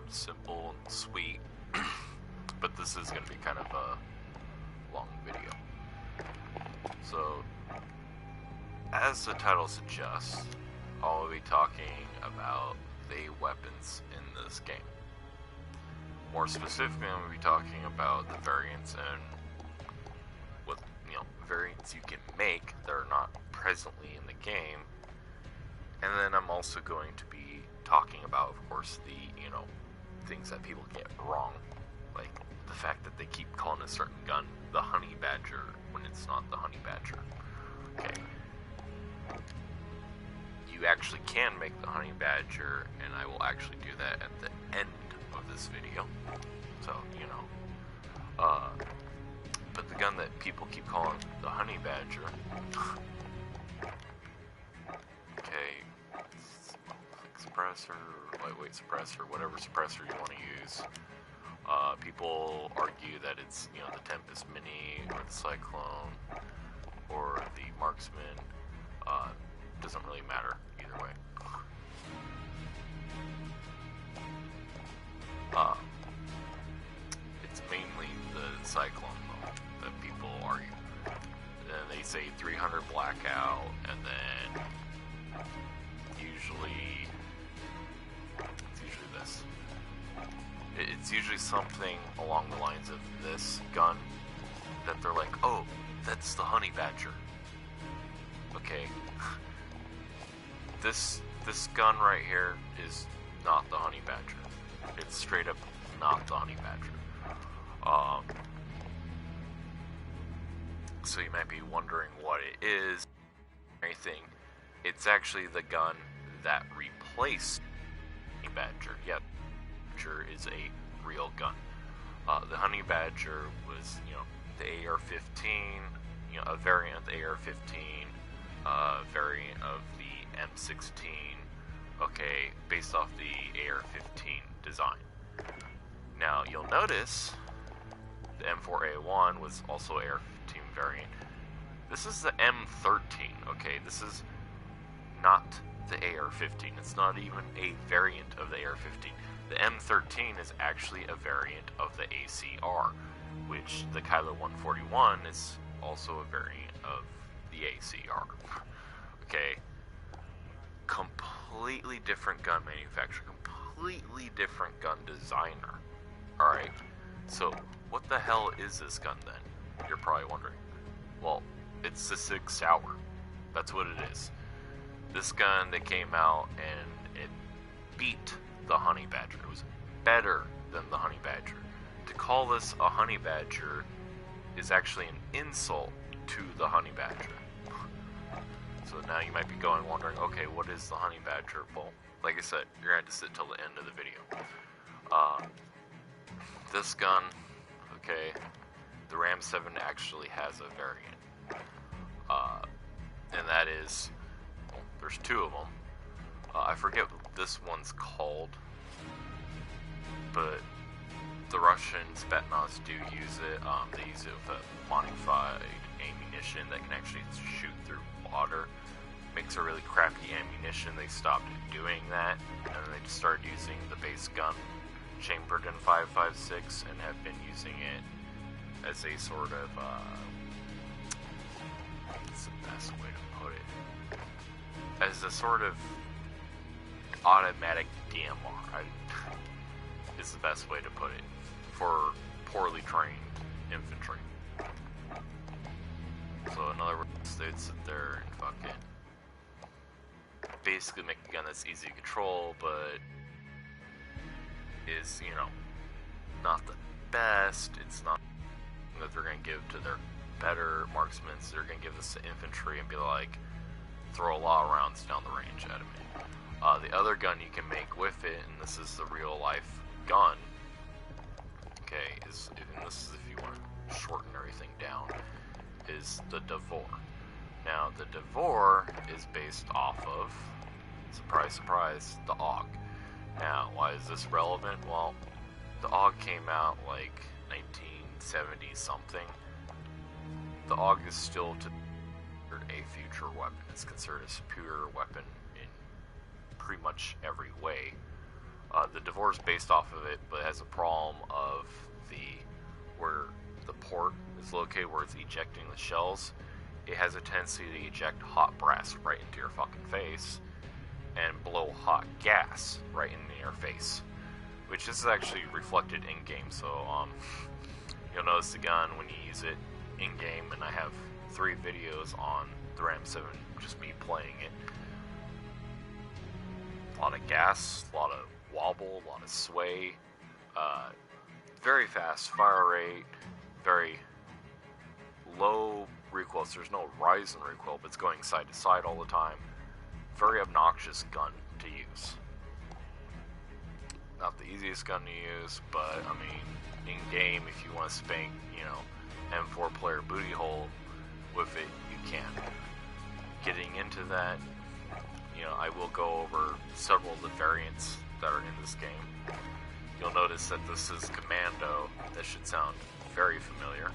simple and sweet, but this is going to be kind of a long video. So, as the title suggests, I'll be talking about the weapons in this game. More specifically, I'm going to be talking about the variants and what variants you can make that are not presently in the game. And then I'm also going to be talking about, of course, the things that people get wrong, like the fact that they keep calling a certain gun the Honey Badger when it's not the Honey Badger. Okay. You actually can make the Honey Badger, and I will actually do that at the end of this video. So, but the gun that people keep calling the Honey Badger, okay, suppressor, lightweight suppressor, whatever suppressor you want to use. People argue that it's, the Tempest Mini, or the Cyclone, or the Marksman. Doesn't really matter either way. It's mainly the Cyclone, though, that people argue. Then they say 300 blackout, and then it's usually this. It's usually something along the lines of this gun that they're like, oh, that's the Honey Badger. Okay. This gun right here is not the Honey Badger. It's straight up not the Honey Badger. So you might be wondering what it is. Anything. It's actually the gun that replaced Honey Badger. Yep, Badger is a real gun. The Honey Badger was, the AR-15, a variant of the AR-15, variant of the M16, okay, based off the AR-15 design. Now, you'll notice the M4A1 was also AR-15 variant. This is the M13, okay, this is not the AR-15. It's not even a variant of the AR-15. The M13 is actually a variant of the ACR, which the Kylo 141 is also a variant of the ACR. Okay, completely different gun manufacturer, completely different gun designer. Alright, so what the hell is this gun then? You're probably wondering. Well, it's the Sig Sauer. That's what it is. This gun that came out and it beat the Honey Badger. It was better than the Honey Badger. To call this a Honey Badger is actually an insult to the Honey Badger. So now you might be wondering, okay, what is the Honey Badger? Well, like I said, you're going to have to sit till the end of the video. This gun, okay, the Ram 7 actually has a variant. And that is, well, there's two of them. I forget what this one's called, but the Russian Spetsnaz do use it. They use it with a modified ammunition that can actually shoot through water. Makes a really crappy ammunition. They stopped doing that, and then they just started using the base gun chambered in 5.56 and have been using it as a sort of, what's the best way to put it? As a sort of automatic DMR, is the best way to put it, for poorly trained infantry. So in other words, they'd sit there and fucking basically make a gun that's easy to control, but is, not the best. It's not that they're going to give to their better marksmen. They're going to give this to infantry and be like, throw a lot of rounds down the range at me. The other gun you can make with it, and this is the real life gun, okay, and this is if you want to shorten everything down, is the Devor. Now, the Devor is based off of, surprise, surprise, the AUG. Now, why is this relevant? Well, the AUG came out like 1970 something. The AUG is still a future weapon. It's considered a superior weapon in pretty much every way. The divorce based off of it, but has a problem of where the port is located, where it's ejecting the shells. It has a tendency to eject hot brass right into your fucking face and blow hot gas right into your face, which is actually reflected in game. So you'll notice the gun when you use it in game, and I have 3 videos on the Ram 7, just me playing it. A lot of gas, a lot of wobble, a lot of sway, very fast fire rate, very low recoil, so there's no rise in recoil, but it's going side to side all the time. Very obnoxious gun to use. Not the easiest gun to use, but I mean, in game, if you want to spank, M4 player booty hole with it, you can. Getting into that, I will go over several of the variants that are in this game. You'll notice that this is Commando. That should sound very familiar.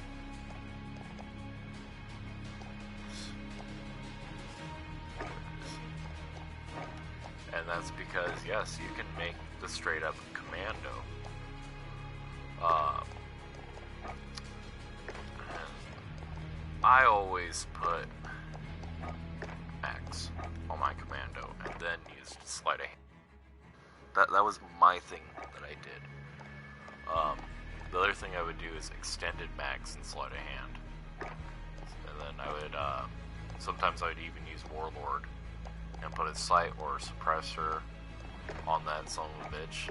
And that's because, yes, you can make the straight up Commando. I always put X on my Commando and then used sleight of hand. That was my thing that I did. The other thing I would do is extended mags and sleight of hand. And then I would, sometimes I would even use Warlord and put a sight or a suppressor on that son of a bitch.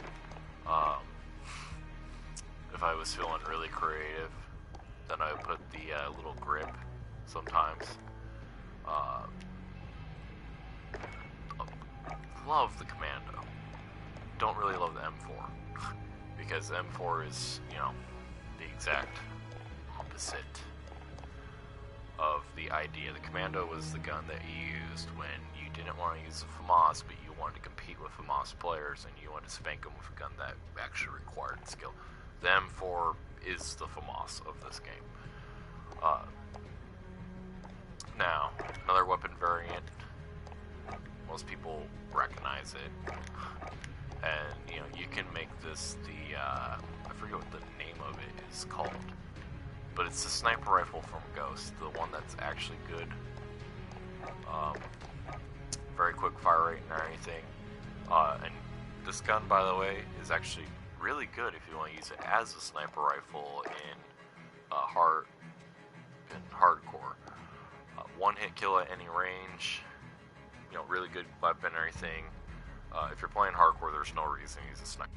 If I was feeling really creative, then I would put the little grip sometimes. Love the Commando. Don't really love the M4. Because the M4 is, the exact opposite of the idea. The Commando was the gun that you used when you didn't want to use the FAMAS, but you wanted to compete with FAMAS players, and you wanted to spank them with a gun that actually required skill. The M4 is the FAMAS of this game. Now, another weapon variant, most people recognize it, and you can make this the I forget what the name of it is called, but it's the sniper rifle from Ghost, the one that's actually good. Very quick fire rate and everything. And this gun, by the way, is actually really good if you want to use it as a sniper rifle in hardcore. One hit kill at any range. Really good weapon and everything. If you're playing hardcore, there's no reason to use a sniper.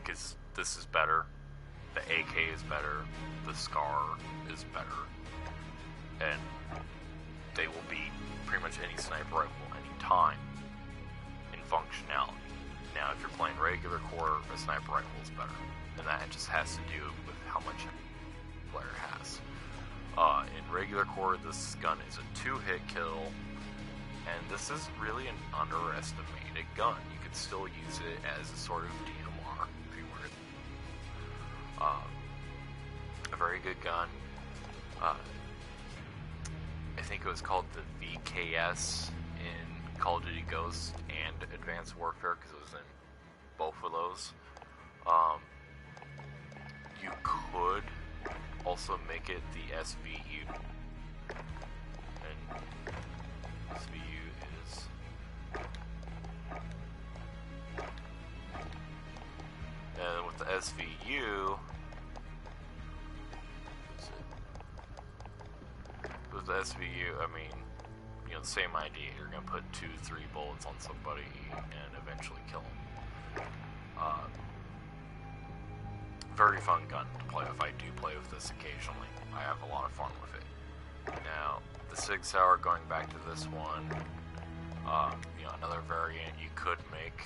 Because this is better. The AK is better. The SCAR is better. And they will beat pretty much any sniper rifle any time in functionality. Now, if you're playing regular core, a sniper rifle is better. And that just has to do with how much the player has. In regular core, this gun is a 2-hit kill. And this is really an underestimated gun. You could still use it as a sort of DMR if you were. A very good gun. I think it was called the VKS in Call of Duty Ghosts and Advanced Warfare, because it was in both of those. You could also make it the SVU. And SVU is... And with the SVU... With the SVU, I mean, the same idea. You're going to put 2-3 bullets on somebody and eventually kill them. Very fun gun to play with. I do play with this occasionally. I have a lot of fun with it. Now, the Sig Sauer, going back to this one, another variant you could make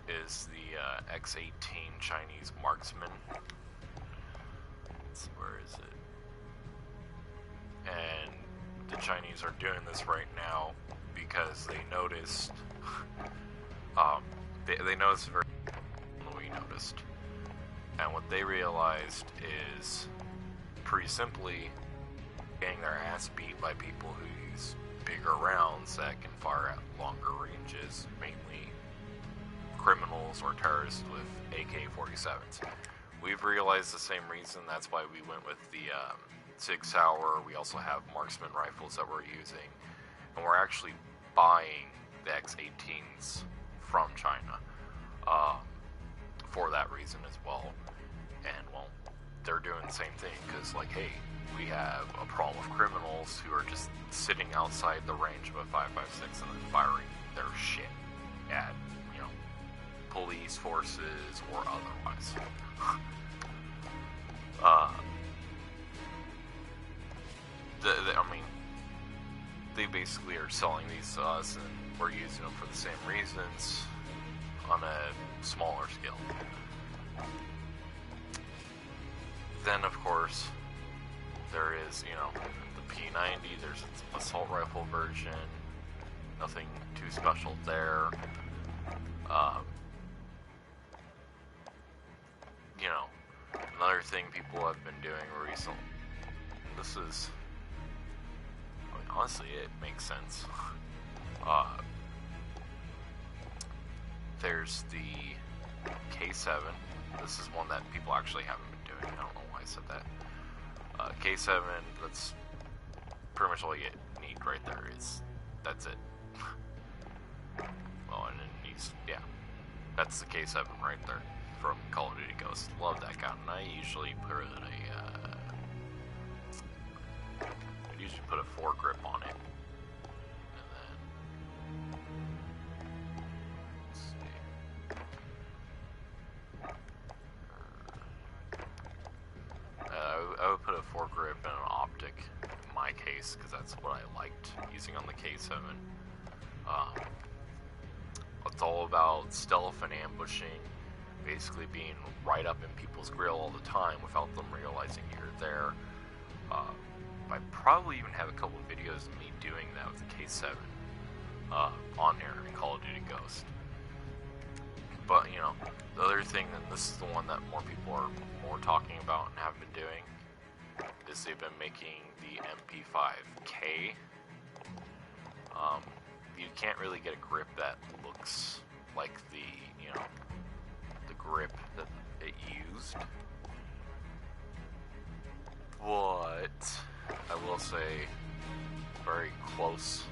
is the X-18 Chinese Marksman. Where is it? And the Chinese are doing this right now because they noticed, they noticed very we noticed. And what they realized is, pretty simply, getting their ass beat by people who use bigger rounds that can fire at longer ranges, mainly criminals or terrorists with AK-47s. We've realized the same reason. That's why we went with the Sig Sauer. We also have marksman rifles that we're using, and we're actually buying the X-18s from China for that reason as well. And well, they're doing the same thing because, like, hey, we have a problem with criminals who are just sitting outside the range of a 5.56 and then firing their shit at, you know, police forces or otherwise. I mean, they basically are selling these to us, and we're using them for the same reasons on a smaller scale. Then, of course, there is, you know, the P90. There's an assault rifle version. Nothing too special there. You know, another thing people have been doing recently. This is, I mean, honestly, it makes sense. There's the K7. This is one that people actually haven't been doing. I don't know why I said that. K7, that's pretty much all you need right there. That's it. Well, and then yeah, that's the K7 right there from Call of Duty Ghost. Love that gun. And I usually put a foregrip on it. And then, let's see. I would put a foregrip and an optic in my case, because that's what I liked using on the K7. It's all about stealth and ambushing, basically being right up in people's grill all the time without them realizing you're there. I probably even have a couple of videos of me doing that with the K7 on there in Call of Duty Ghost. But, you know, the other thing, and this is the one that more people are more talking about and have been doing, is they've been making the MP5K. You can't really get a grip that looks like the, you know, the grip that it used. But I will say very close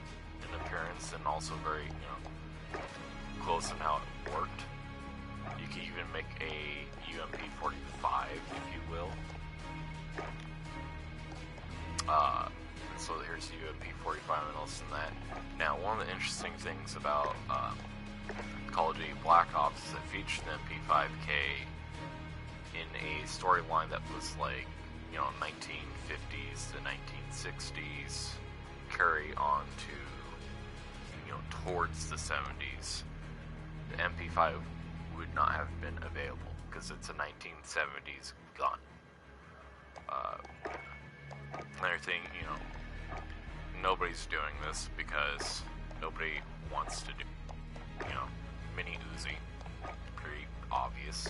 in appearance and also very, you know, close in how it worked. You can even make a UMP-45, if you will. So here's the UMP-45 and less than that. Now, one of the interesting things about Call of Duty Black Ops is it featured the MP5K in a storyline that was like, you know, 1950s to 1960s, carry on to, you know, towards the 70s. The MP5 would not have been available because it's a 1970s gun. Another thing, you know, nobody's doing this because nobody wants to do, you know, mini Uzi. Pretty obvious.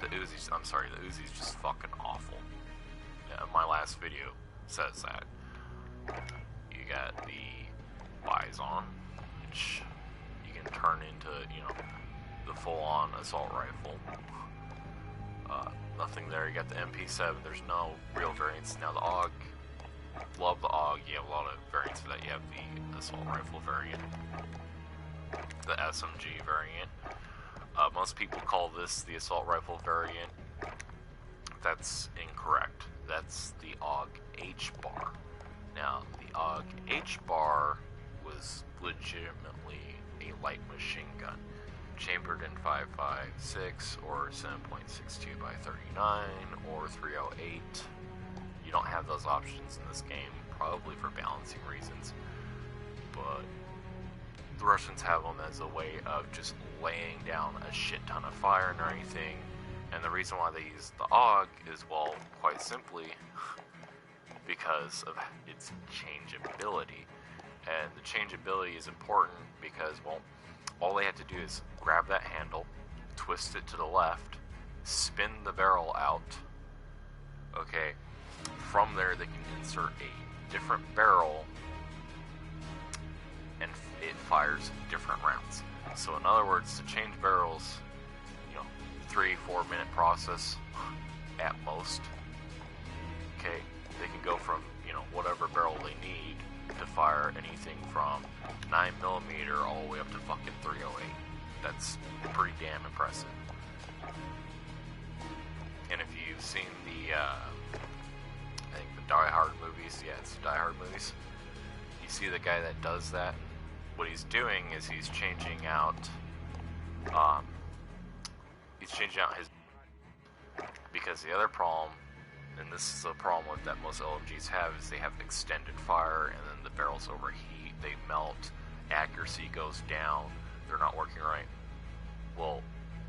The Uzi's just fucking awful. Yeah, my last video says that. You got the Bison, which you can turn into, you know, the full-on assault rifle. Nothing there. You got the MP7. There's no real variants. Now the AUG, love the AUG. You have a lot of variants for that. You have the assault rifle variant, the SMG variant. Most people call this the assault rifle variant. That's incorrect. That's the AUG H-bar. Now, the AUG H-bar was legitimately a light machine gun, chambered in 5.56 or 7.62 by 39 or 308. You don't have those options in this game, probably for balancing reasons, but the Russians have them as a way of just laying down a shit ton of fire and everything. And the reason why they use the AUG is, well, quite simply because of its changeability. And the changeability is important because, well, all they have to do is grab that handle, twist it to the left, spin the barrel out. Okay, from there they can insert a different barrel and it fires different rounds. So in other words, to change barrels, 3-4 minute process at most. Okay, they can go from whatever barrel they need to fire anything from 9mm all the way up to fucking 308. That's pretty damn impressive. And if you've seen the I think the Die Hard movies, yeah, it's the Die Hard movies, you see the guy that does that. What he's doing is he's changing out his, because the other problem, and this is a problem with that most LMGs have, is they have extended fire, and then the barrels overheat, they melt, accuracy goes down, they're not working right. Well,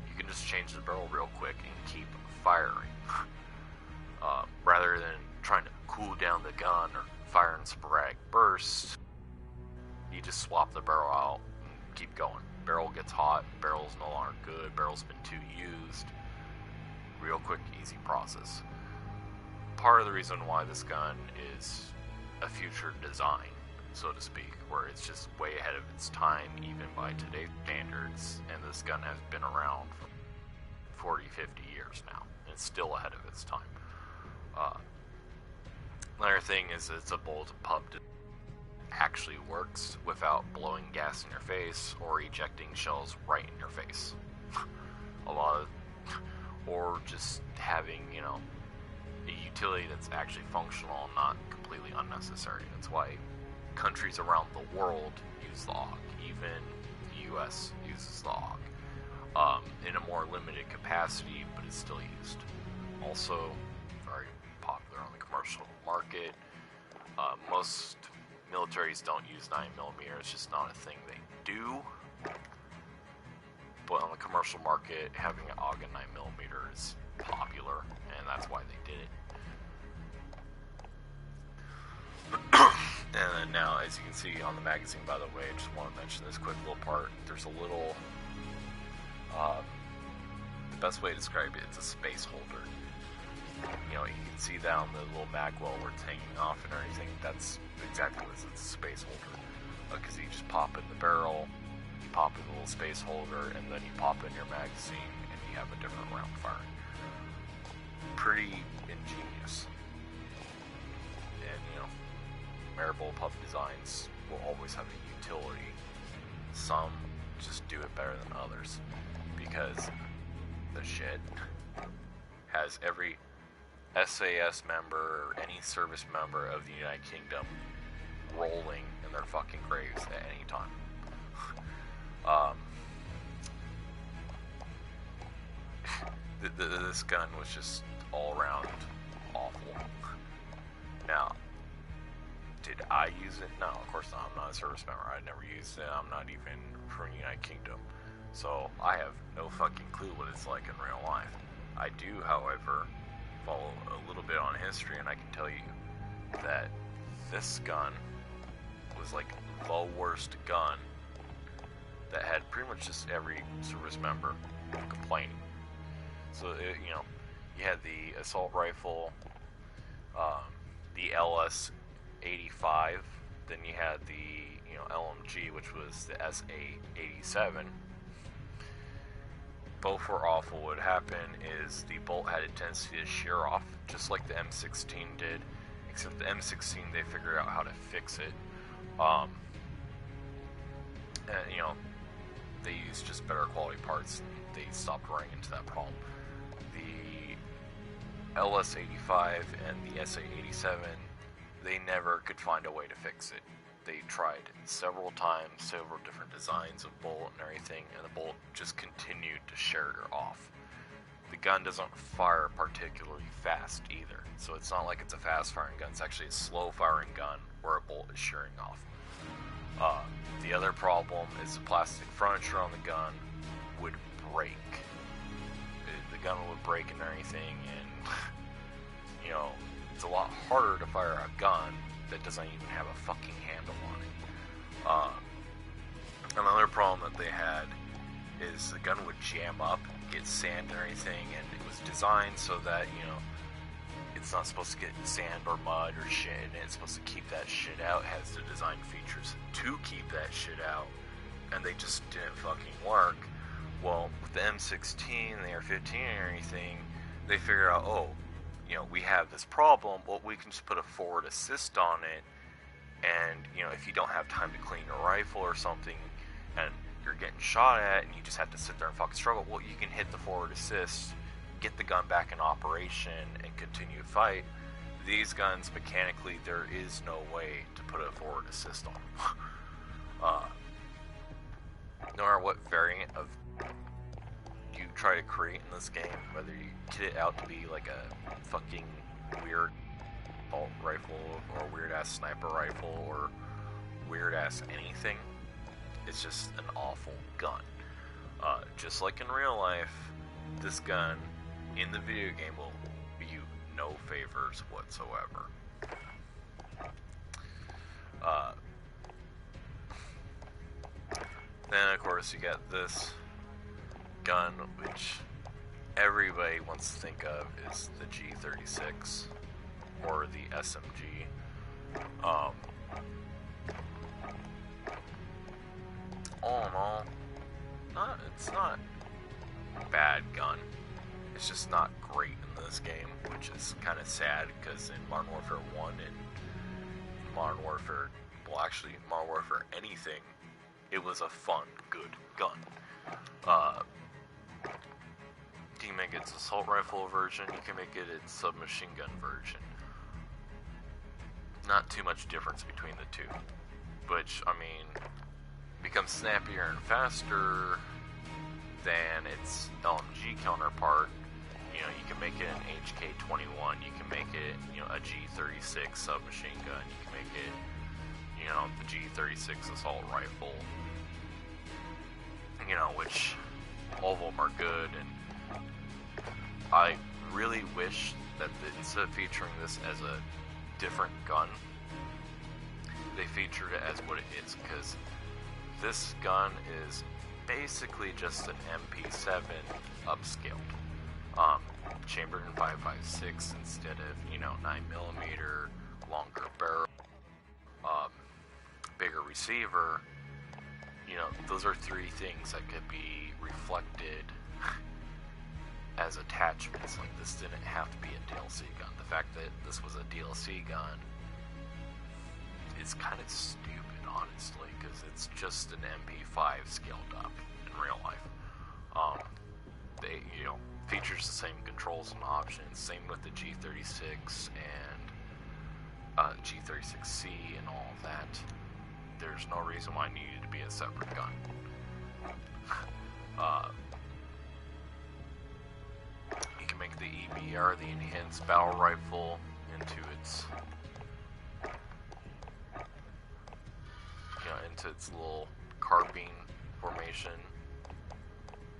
you can just change the barrel real quick and keep firing, rather than trying to cool down the gun or fire in sporadic bursts. You just swap the barrel out and keep going. Barrel gets hot, barrel's no longer good, barrel's been too used. Real quick, easy process. Part of the reason why this gun is a future design, so to speak, where it's just way ahead of its time, even by today's standards, and this gun has been around for 40, 50 years now, and it's still ahead of its time. Another thing is it's a bullet pub actually works without blowing gas in your face or ejecting shells right in your face. Or just having, a utility that's actually functional and not completely unnecessary. That's why countries around the world use the AUG. Even the US uses the AUG. In a more limited capacity, but it's still used. Also, very popular on the commercial market. Most militaries don't use 9mm, it's just not a thing they do. But on the commercial market, having an AUG and 9mm is popular, and that's why they did it. And then now, as you can see on the magazine, by the way, I just want to mention this quick little part. There's a little, the best way to describe it, it's a space holder. You can see that on the little mag well where it's hanging off and everything. That's exactly what it is. It's a space holder. Because you just pop in the barrel, you pop in the little space holder, and then you pop in your magazine, and you have a different round firing. Pretty ingenious. And, Marable pub designs will always have a utility. Some just do it better than others. Because the shit has every SAS member or any service member of the United Kingdom rolling in their fucking graves at any time. This gun was just all around awful. Now, did I use it? No, of course not. I'm not a service member. I never used it. I'm not even from the United Kingdom. So I have no fucking clue what it's like in real life. I do, however, follow a little bit on history, and I can tell you that this gun was like the worst gun that had pretty much just every service member complaining. So, you had the assault rifle, the LS-85, then you had the, LMG, which was the SA-87. Both were awful. What would happen is the bolt had a tendency to shear off, just like the M16 did, except the M16, they figured out how to fix it. And, they used just better quality parts, and they stopped running into that problem. The LS-85 and the SA-87, they never could find a way to fix it. They tried several times, several different designs of bolt and everything, and the bolt just continued to shear off. The gun doesn't fire particularly fast either, so it's not like it's a fast firing gun. It's actually a slow firing gun where a bolt is shearing off. The other problem is the plastic furniture on the gun would break. The gun would break and everything, and it's a lot harder to fire a gun that doesn't even have a fucking handle on it. Another problem that they had is the gun would jam up, get sand and everything, and it was designed so that, It's not supposed to get sand or mud or shit in it. It's supposed to keep that shit out. It has the design features to keep that shit out. And they just didn't fucking work. Well, with the M16 and the AR-15 and anything, they figure out, oh, you know, we have this problem. Well, we can just put a forward assist on it. And, you know, if you don't have time to clean your rifle or something, and you're getting shot at, and you just have to sit there and fucking struggle, well, you can hit the forward assist, get the gun back in operation, and continue to fight. These guns, mechanically, there is no way to put a forward assist on them. No matter what variant of you try to create in this game, whether you kit it out to be like a fucking weird assault rifle, or weird ass sniper rifle, or weird ass anything, it's just an awful gun. Just like in real life, this gun in the video game will do you no favors whatsoever. Then of course you got this gun, which everybody wants to think of is the G36 or the SMG. All in all, it's not a bad gun. It's just not great in this game, which is kind of sad, because in Modern Warfare 1 and in Modern Warfare, well actually in Modern Warfare anything, it was a fun, good gun. You can make it its assault rifle version, you can make it its submachine gun version. Not too much difference between the two, which, I mean, becomes snappier and faster than its LMG counterpart. You know, you can make it an HK-21, you can make it, you know, a G36 submachine gun, you can make it, you know, the G36 assault rifle, you know, which all of them are good. And I really wish that instead of featuring this as a different gun, they featured it as what it is, because this gun is basically just an MP7 upscaled. Chambered in 5.56 instead of, you know, 9mm, longer barrel, bigger receiver. You know, those are three things that could be reflected as attachments. Like, this didn't have to be a DLC gun. The fact that this was a DLC gun is kind of stupid, honestly, because it's just an MP5 scaled up in real life. They, you know, features the same controls and options, same with the G36 and G36C and all of that. There's no reason why it needed to be a separate gun. You can make the EBR, the Enhanced Battle Rifle, into its, you know, into its little carbine formation.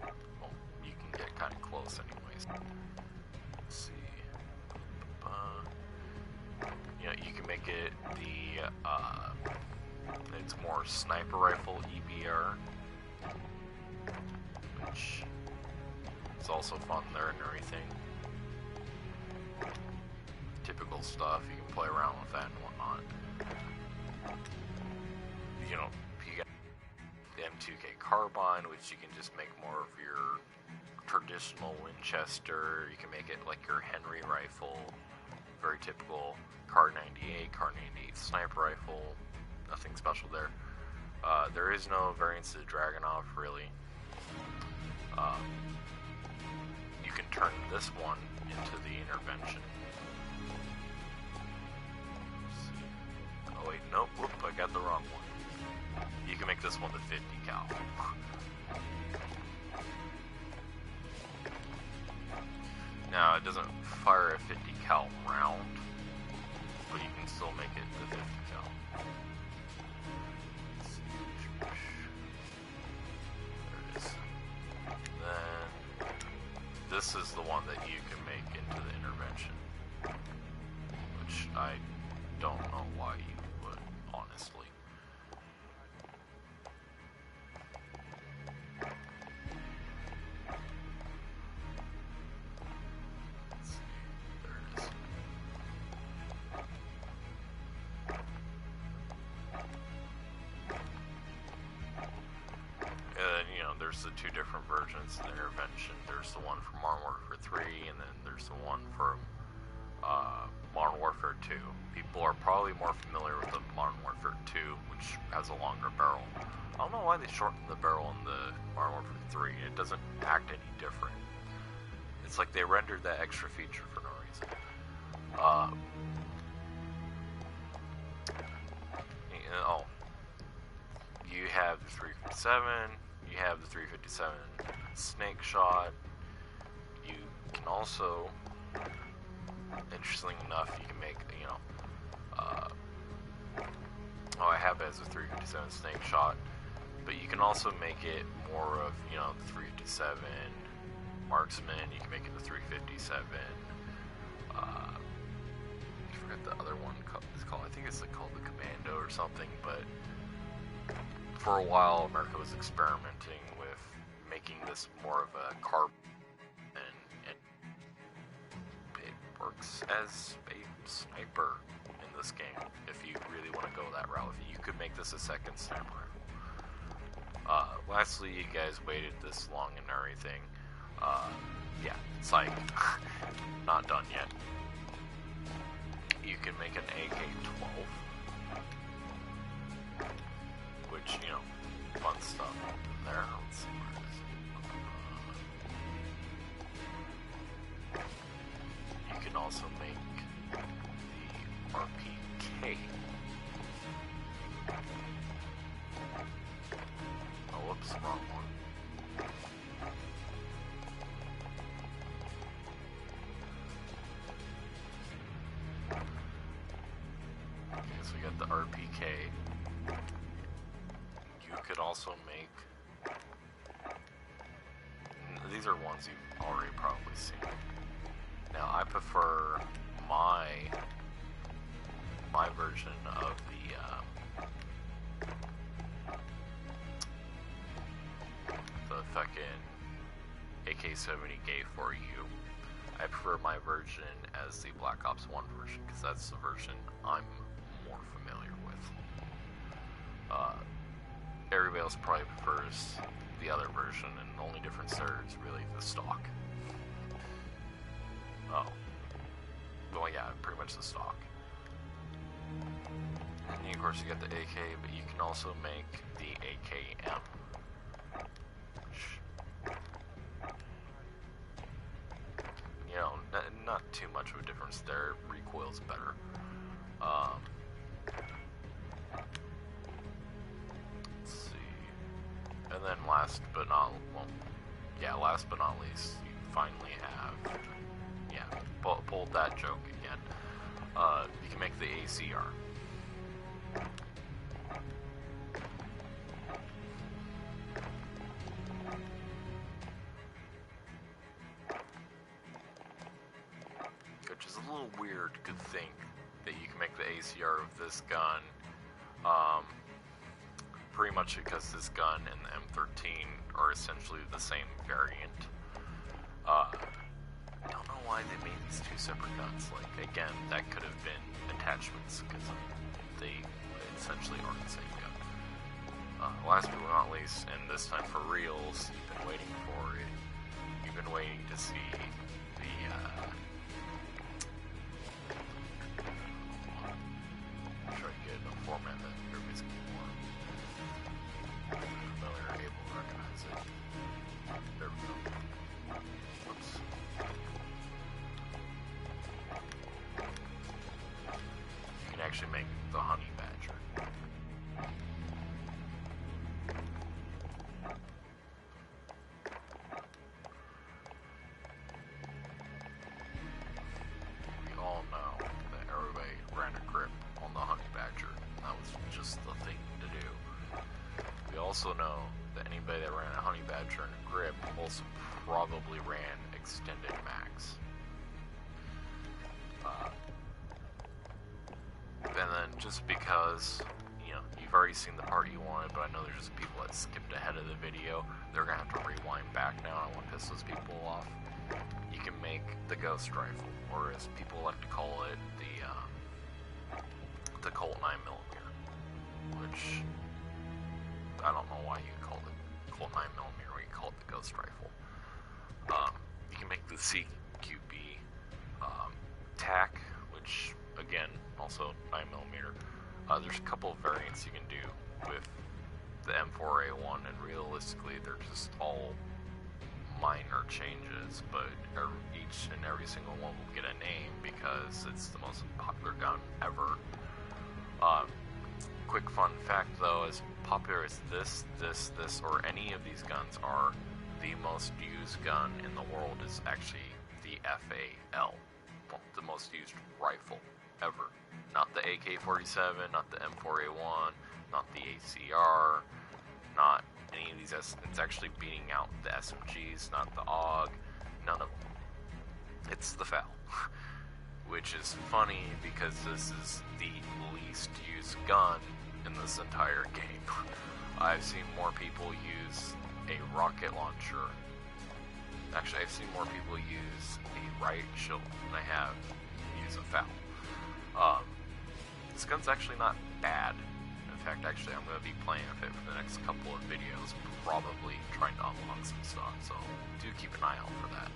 Well, you can get kind of close anyways. Let's see. You know, you can make it the, it's more sniper rifle EBR, which is also fun there and everything. Typical stuff, you can play around with that and whatnot. You know, you got the M2K carbine, which you can just make more of your traditional Winchester. You can make it like your Henry rifle, very typical. Kar 98, Kar 98 sniper rifle, nothing special there. There is no variance to the Dragunov, really. You can turn this one into the Intervention. Oh wait, nope, whoop, I got the wrong one. You can make this one the 50 cal. Now, it doesn't fire a 50 cal round, but you can still make it the 50 cal. There it is. Then, this is the one that you can make into the Intervention, which I don't know why you would, honestly. Let's see, there it is. there's the two different versions of the intervention. There's the one from Modern Warfare 3, and then there's the one from Modern Warfare 2. People are probably more familiar with the Modern Warfare 2, which has a longer barrel. I don't know why they shortened the barrel in the Modern Warfare 3. It doesn't act any different. It's like they rendered that extra feature for no reason. You have the 357, you have the 357 snake shot. You can also, interestingly enough, you can make, I have it as a 357 snake shot, but you can also make it more of, the 357 marksman. You can make it the 357. I forget the other one it's called. I think it's called the Commando or something. But for a while, America was experimenting with making this more of a carbon, and it works as a sniper in this game. If you really want to go that route, you could make this a second sniper rifle. Lastly, you guys waited this long and everything. Yeah, it's like not done yet. You can make an AK-12, which, fun stuff there. Let's see where it is. You can also make the RPK. Oh, whoops, wrong one. The RPK. You could also make, these are ones you've already probably seen. Now I prefer my version of the fucking AK-70 K4U. I prefer my version as the Black Ops 1 version, because that's the version I'm more familiar with. Everybody else probably prefers the other version, and the only difference there is really the stock. Oh. Well, yeah, pretty much the stock. And then, of course, you got the AK, but you can also make the AKM. Which, not too much of a difference there. Recoil's better. Let's see. And then last but not least, you finally have, pulled that joke again. You can make the ACR. Which is a little weird to think that you can make the ACR of this gun, pretty much because this gun and the M13 are essentially the same variant. I don't know why they made these two separate guns. Like, again, that could have been attachments, because they essentially are the same gun. Last but not least, and this time for reals, you've been waiting for it. You've been waiting to see the, try to get a format that everybody's more familiar, able to recognize it. There we go. Whoops. You can actually make the honey badger. We all know that everybody ran a grip on the honey badger. That was just the thing to do. We also know that anybody that ran a honey badger and a grip also probably ran extended max. And then just because, you've already seen the part you wanted, but I know there's just people that skipped ahead of the video, they're gonna have to rewind back now. I want to piss those people off. You can make the ghost rifle, or as people like to call it, the Colt 9mm, which I don't know why you call it typical 9mm, we call it the Ghost Rifle. You can make the CQB TAC, which again, also 9mm. There's a couple of variants you can do with the M4A1, and realistically, they're just all minor changes, but each and every single one will get a name because it's the most popular gun ever. Quick fun fact though, as popular as this, or any of these guns are, the most used gun in the world is actually the FAL, the most used rifle ever. Not the AK-47, not the M4A1, not the ACR, not any of these. It's actually beating out the SMGs, not the AUG, none of them. It's the FAL, which is funny because this is the least used gun in this entire game. I've seen more people use a rocket launcher. Actually, I've seen more people use a riot shield than I have use a FAL. This gun's actually not bad. In fact, actually, I'm going to be playing with it for the next couple of videos, probably trying to unlock some stuff, so do keep an eye out for that.